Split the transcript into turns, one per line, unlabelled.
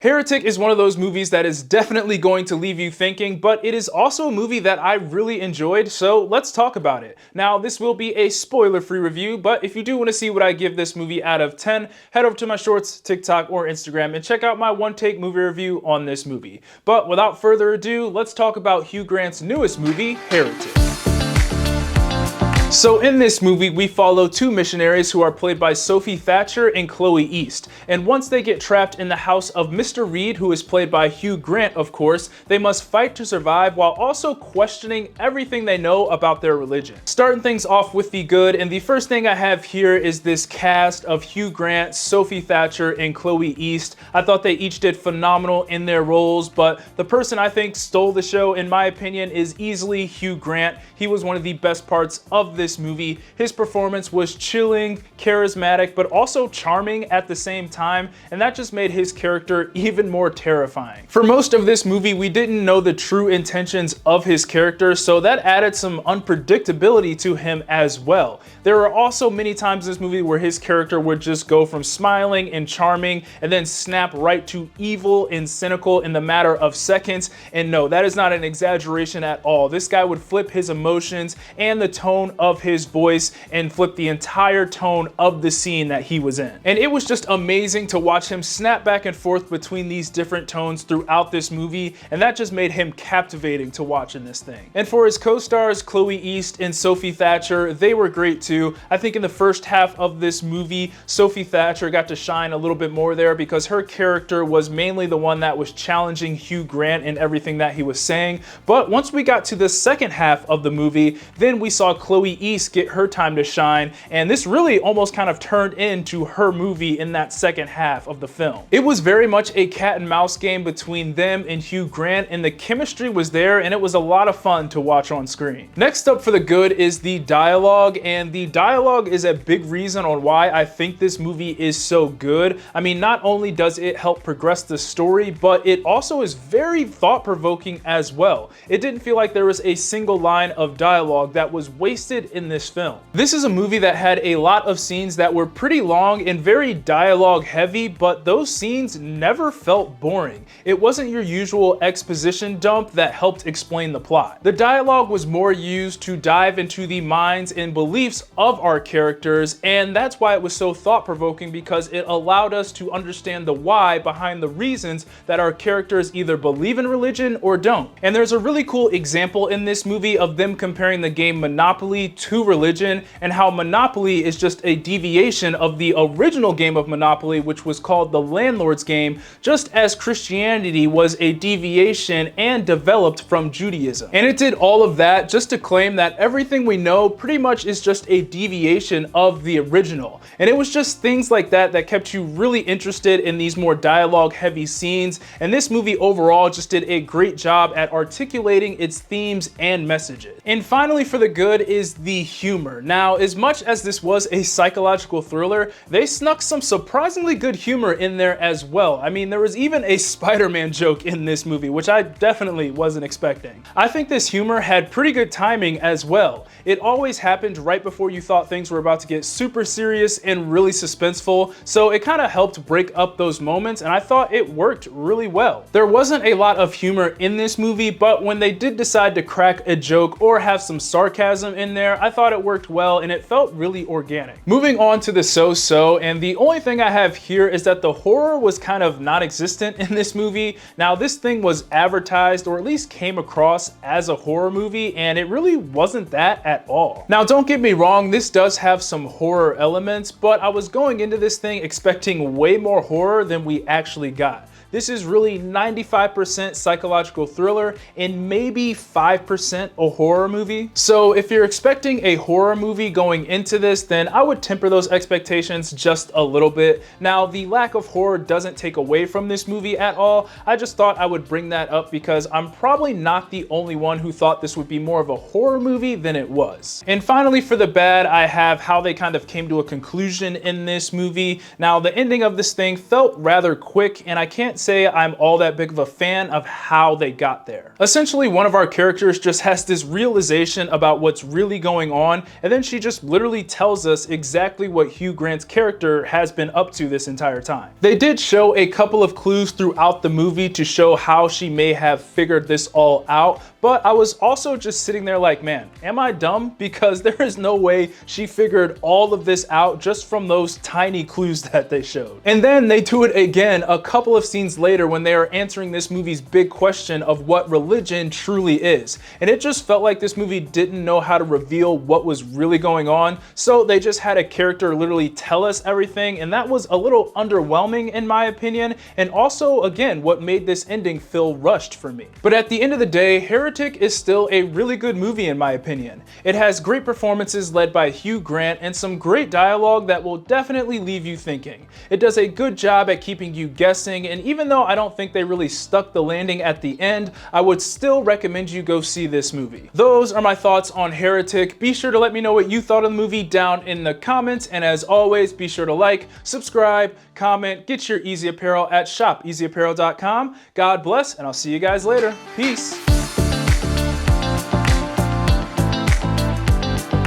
Heretic is one of those movies that is definitely going to leave you thinking, but it is also a movie that I really enjoyed, so let's talk about it. Now, this will be a spoiler-free review, but if you do want to see what I give this movie out of 10, head over to my shorts, TikTok, or Instagram and check out my one-take movie review on this movie. But without further ado, let's talk about Hugh Grant's newest movie, Heretic. So in this movie, we follow two missionaries who are played by Sophie Thatcher and Chloe East. And once they get trapped in the house of Mr. Reed, who is played by Hugh Grant, of course, they must fight to survive while also questioning everything they know about their religion. Starting things off with the good, and the first thing I have here is this cast of Hugh Grant, Sophie Thatcher, and Chloe East. I thought they each did phenomenal in their roles, but the person I think stole the show, in my opinion, is easily Hugh Grant. He was one of the best parts of this movie. His performance was chilling, charismatic, but also charming at the same time, and that just made his character even more terrifying. For most of this movie, we didn't know the true intentions of his character, so that added some unpredictability to him as well. There are also many times in this movie where his character would just go from smiling and charming and then snap right to evil and cynical in the matter of seconds, and no, that is not an exaggeration at all. This guy would flip his emotions and the tone of his voice and flip the entire tone of the scene that he was in. And it was just amazing to watch him snap back and forth between these different tones throughout this movie, and that just made him captivating to watch in this thing. And for his co-stars, Chloe East and Sophie Thatcher, they were great too. I think in the first half of this movie, Sophie Thatcher got to shine a little bit more there because her character was mainly the one that was challenging Hugh Grant in everything that he was saying. But once we got to the second half of the movie, then we saw Chloe East get her time to shine, and this really almost kind of turned into her movie in that second half of the film. It was very much a cat and mouse game between them and Hugh Grant, and the chemistry was there, and it was a lot of fun to watch on screen. Next up for the good is the dialogue, and the dialogue is a big reason on why I think this movie is so good. I mean, not only does it help progress the story, but it also is very thought-provoking as well. It didn't feel like there was a single line of dialogue that was wasted in this film. This is a movie that had a lot of scenes that were pretty long and very dialogue heavy, but those scenes never felt boring. It wasn't your usual exposition dump that helped explain the plot. The dialogue was more used to dive into the minds and beliefs of our characters, and that's why it was so thought-provoking, because it allowed us to understand the why behind the reasons that our characters either believe in religion or don't. And there's a really cool example in this movie of them comparing the game Monopoly to religion, and how Monopoly is just a deviation of the original game of Monopoly, which was called the Landlord's Game, just as Christianity was a deviation and developed from Judaism. And it did all of that just to claim that everything we know pretty much is just a deviation of the original. And it was just things like that that kept you really interested in these more dialogue heavy scenes, and this movie overall just did a great job at articulating its themes and messages. And finally, for the good is the humor. Now, as much as this was a psychological thriller, they snuck some surprisingly good humor in there as well. I mean, there was even a Spider-Man joke in this movie, which I definitely wasn't expecting. I think this humor had pretty good timing as well. It always happened right before you thought things were about to get super serious and really suspenseful, so it kind of helped break up those moments, and I thought it worked really well. There wasn't a lot of humor in this movie, but when they did decide to crack a joke or have some sarcasm in there, I thought it worked well and it felt really organic. Moving on to the so-so, and the only thing I have here is that the horror was kind of non-existent in this movie. Now, this thing was advertised, or at least came across as a horror movie, and it really wasn't that at all. Now, don't get me wrong, this does have some horror elements, but I was going into this thing expecting way more horror than we actually got. This is really 95% psychological thriller and maybe 5% a horror movie. So if you're expecting a horror movie going into this, then I would temper those expectations just a little bit. Now, the lack of horror doesn't take away from this movie at all. I just thought I would bring that up because I'm probably not the only one who thought this would be more of a horror movie than it was. And finally, for the bad, I have how they kind of came to a conclusion in this movie. Now, the ending of this thing felt rather quick, and I can't say I'm all that big of a fan of how they got there. Essentially, one of our characters just has this realization about what's really going going on, and then she just literally tells us exactly what Hugh Grant's character has been up to this entire time. They did show a couple of clues throughout the movie to show how she may have figured this all out, but I was also just sitting there like, man, am I dumb? Because there is no way she figured all of this out just from those tiny clues that they showed. And then they do it again a couple of scenes later when they are answering this movie's big question of what religion truly is. And it just felt like this movie didn't know how to reveal what was really going on, so they just had a character literally tell us everything, and that was a little underwhelming in my opinion, and also, again, what made this ending feel rushed for me. But at the end of the day, Heretic is still a really good movie in my opinion. It has great performances led by Hugh Grant and some great dialogue that will definitely leave you thinking. It does a good job at keeping you guessing, and even though I don't think they really stuck the landing at the end, I would still recommend you go see this movie. Those are my thoughts on Heretic. Be sure to let me know what you thought of the movie down in the comments, and as always, be sure to like, subscribe, comment, get your Eazy Apparel at shop easyapparel.com. God bless, and I'll see you guys later. Peace.